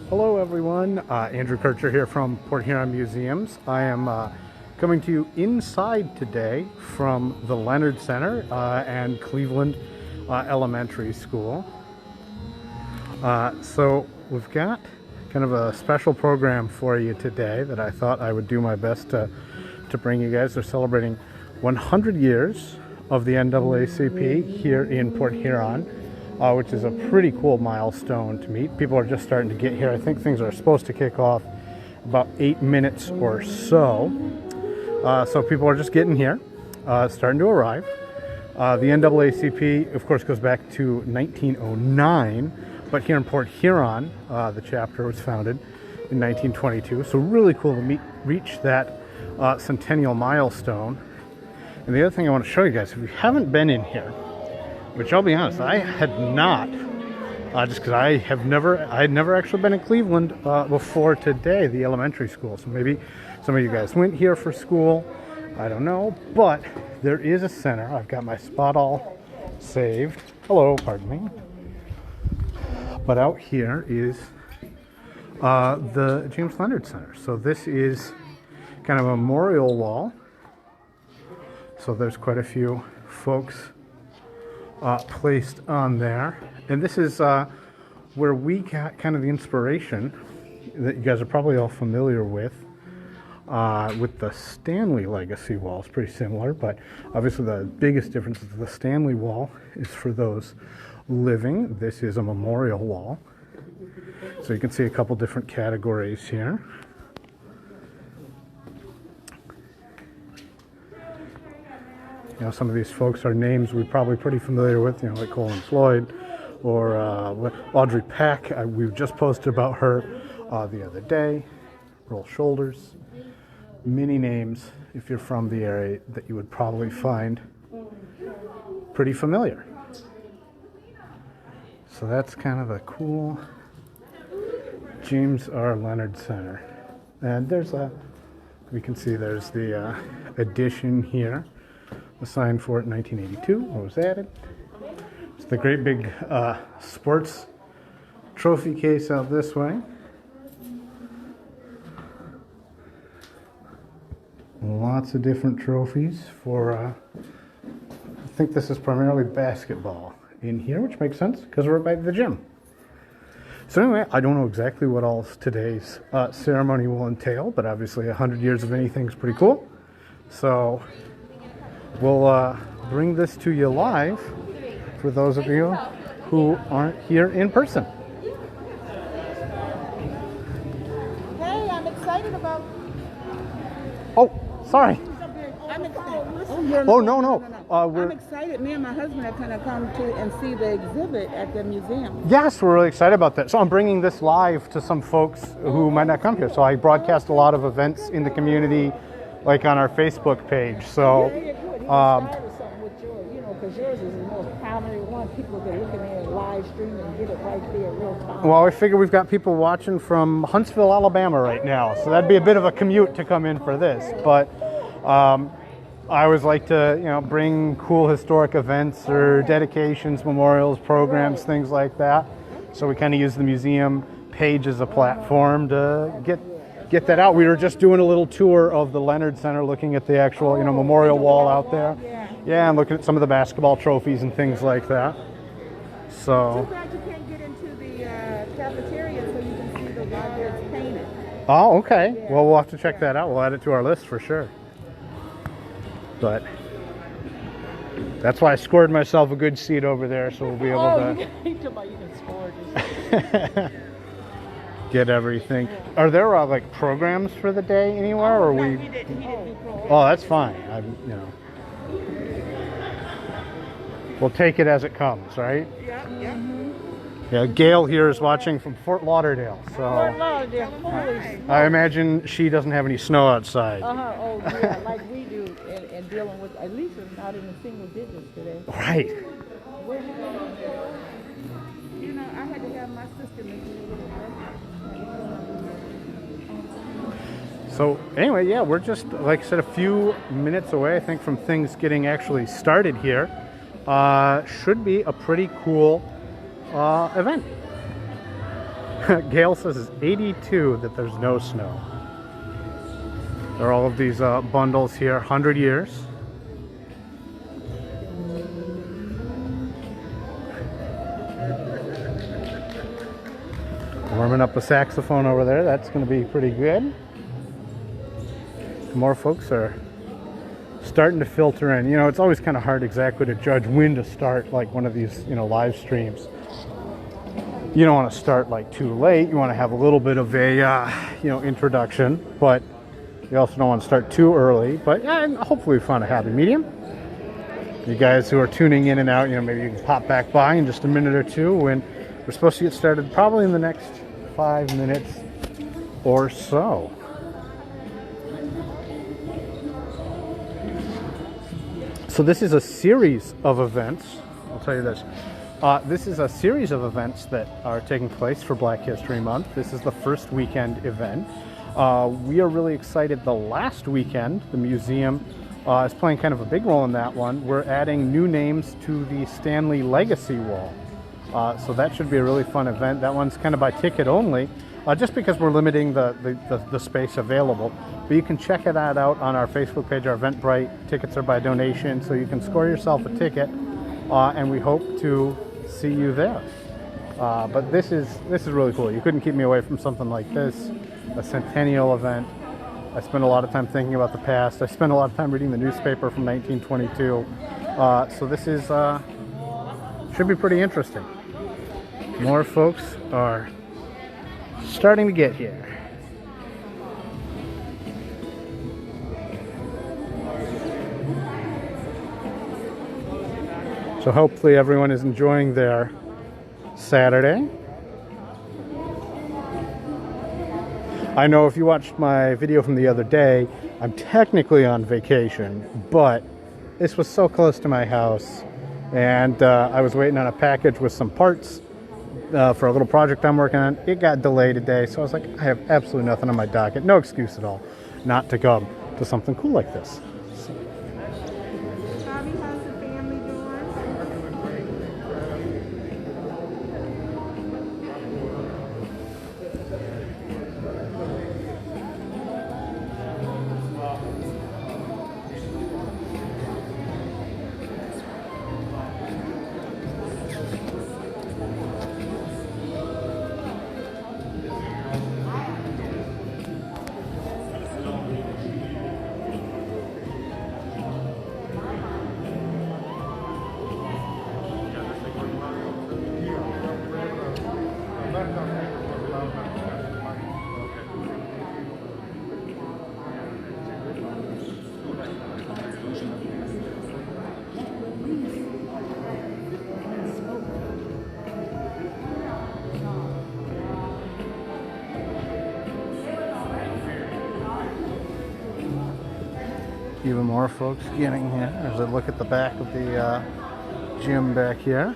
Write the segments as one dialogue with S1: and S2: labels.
S1: Hello everyone, Andrew Kircher here from Port Huron Museums. I am coming to you inside today from the Leonard Center and Cleveland Elementary School. So we've got kind of a special program for you today that I thought I would do my best to bring you guys. They're celebrating 100 years of the NAACP here in Port Huron. Which is a pretty cool milestone to meet. People are just starting to get here. I think things are supposed to kick off about 8 minutes or so. So people are just getting here, starting to arrive. The NAACP, of course, goes back to 1909, but here in Port Huron, the chapter was founded in 1922. So really cool to reach that centennial milestone. And the other thing I want to show you guys, if you haven't been in here, which I'll be honest, I had not, just because I had never actually been in Cleveland before today, the elementary school. So maybe some of you guys went here for school, I don't know, but there is a center. I've got my spot all saved. Hello, pardon me. But out here is the James Leonard Center. So this is kind of a memorial wall. So there's quite a few folks placed on there, and this is where we got kind of the inspiration that you guys are probably all familiar with the Stanley Legacy wall. It's pretty similar, but obviously the biggest difference is the Stanley wall is for those living. This is a memorial wall, so you can see a couple different categories here. You know, some of these folks are names we're probably pretty familiar with, you know, like Colin Floyd or Audrey Peck. We just posted about her the other day. Roll Shoulders. Many names, if you're from the area, that you would probably find pretty familiar. So that's kind of a cool James R. Leonard Center. And we can see there's the addition here. Signed for it in 1982, or was added. It's the great big sports trophy case out this way. Lots of different trophies for, I think this is primarily basketball in here, which makes sense because we're by the gym. So anyway, I don't know exactly what all today's ceremony will entail, but obviously 100 years of anything is pretty cool. So we'll bring this to you live for those of you who aren't here in person.
S2: Hey, I'm excited about...
S1: Oh, sorry.
S2: I'm excited.
S1: Oh, no.
S2: I'm excited. Me and my husband are going to come to and see the exhibit at the museum.
S1: Yes, we're really excited about that. So I'm bringing this live to some folks who might not come here. So I broadcast a lot of events in the community, like on our Facebook page. So
S2: because yours is the most prominent one. People can look in there and live stream and get it right there in real time.
S1: Well, I figure we've got people watching from Huntsville, Alabama right now, so that'd be a bit of a commute to come in for this. But I always like to, bring cool historic events or dedications, memorials, programs, things like that. So we kind of use the museum page as a platform to get that out. We were just doing a little tour of the Leonard Center, looking at the actual, memorial wall out there. Yeah, and looking at some of the basketball trophies and things like that. So.
S2: Too bad you can't get into the cafeteria so you can see the Roberts painted.
S1: Oh, okay. Yeah. Well, we'll have to check that out. We'll add it to our list for sure. But that's why I scored myself a good seat over there, so we'll be able to.
S2: You can score.
S1: Get everything. Are there like programs for the day anywhere, or
S2: we didn't do programs.
S1: Oh, that's fine. We'll take it as it comes, right?
S2: Yeah. Mm-hmm.
S1: Yeah. Gail here is watching from Fort Lauderdale, so
S2: Fort Lauderdale.
S1: I imagine she doesn't have any snow outside.
S2: Oh yeah, like we do, and dealing with at least it's not in the single digits today.
S1: Right.
S2: I had to have my sister make me a little breakfast.
S1: So anyway, yeah, we're just, like I said, a few minutes away, I think, from things getting actually started here. Should be a pretty cool event. Gail says it's 82 that there's no snow. There are all of these bundles here, 100 years. Warming up a saxophone over there, that's going to be pretty good. More folks are starting to filter in. You know, it's always kind of hard exactly to judge when to start like one of these, you know, live streams. You don't want to start like too late. You want to have a little bit of a, you know, introduction, but you also don't want to start too early. But yeah, and hopefully we found a happy medium. You guys who are tuning in and out, you know, maybe you can pop back by in just a minute or two when we're supposed to get started, probably in the next 5 minutes or so. So this is a series of events. I'll tell you this. This is a series of events that are taking place for Black History Month. This is the first weekend event. We are really excited. The last weekend, the museum is playing kind of a big role in that one. We're adding new names to the Stanley Legacy Wall. So that should be a really fun event. That one's kind of by ticket only, just because we're limiting the space available. But you can check that out on our Facebook page, our Eventbrite. Tickets are by donation, so you can score yourself a ticket, and we hope to see you there. But this is really cool. You couldn't keep me away from something like this, a centennial event. I spent a lot of time thinking about the past. I spent a lot of time reading the newspaper from 1922. So this is should be pretty interesting. More folks are starting to get here. So hopefully everyone is enjoying their Saturday. I know if you watched my video from the other day, I'm technically on vacation, but this was so close to my house, and I was waiting on a package with some parts for a little project I'm working on. It got delayed today, so I was like, I have absolutely nothing on my docket. No excuse at all not to come to something cool like this.
S2: Bobby, how's the family doing?
S1: Even more folks getting here as I look at the back of the gym back here.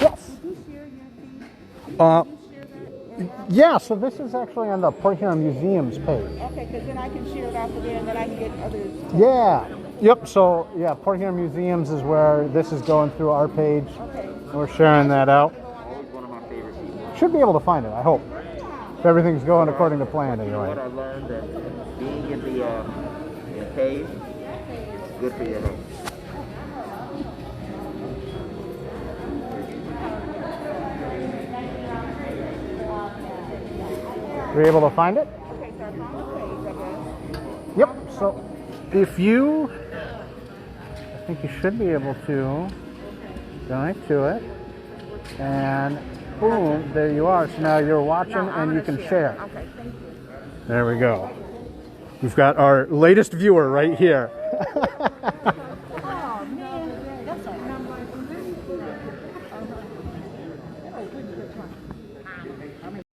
S1: Yes.
S2: Did you share your feed?
S1: Uh,
S2: Did you share that?
S1: yeah, so this is actually on the Port Huron Museum's page.
S2: Okay, because then I can share it off of there and then I can get others.
S1: Yeah. Yep. So, yeah, Port Huron Museums is where this is going through our page.
S2: Okay.
S1: We're sharing that out.
S3: Always one of my favorite people.
S1: Should be able to find it, I hope. If everything's going according to plan, anyway.
S3: What I learned that being in the cave is good for your health.
S1: Were you able to find it?
S2: Okay, so I found the page, I guess.
S1: Yep. So, if you, I think you should be able to donate to it. And boom, there you are. So now you're watching
S2: No, I'm
S1: and you
S2: gonna
S1: can share.
S2: Okay, thank you.
S1: There we go. We've got our latest viewer right here.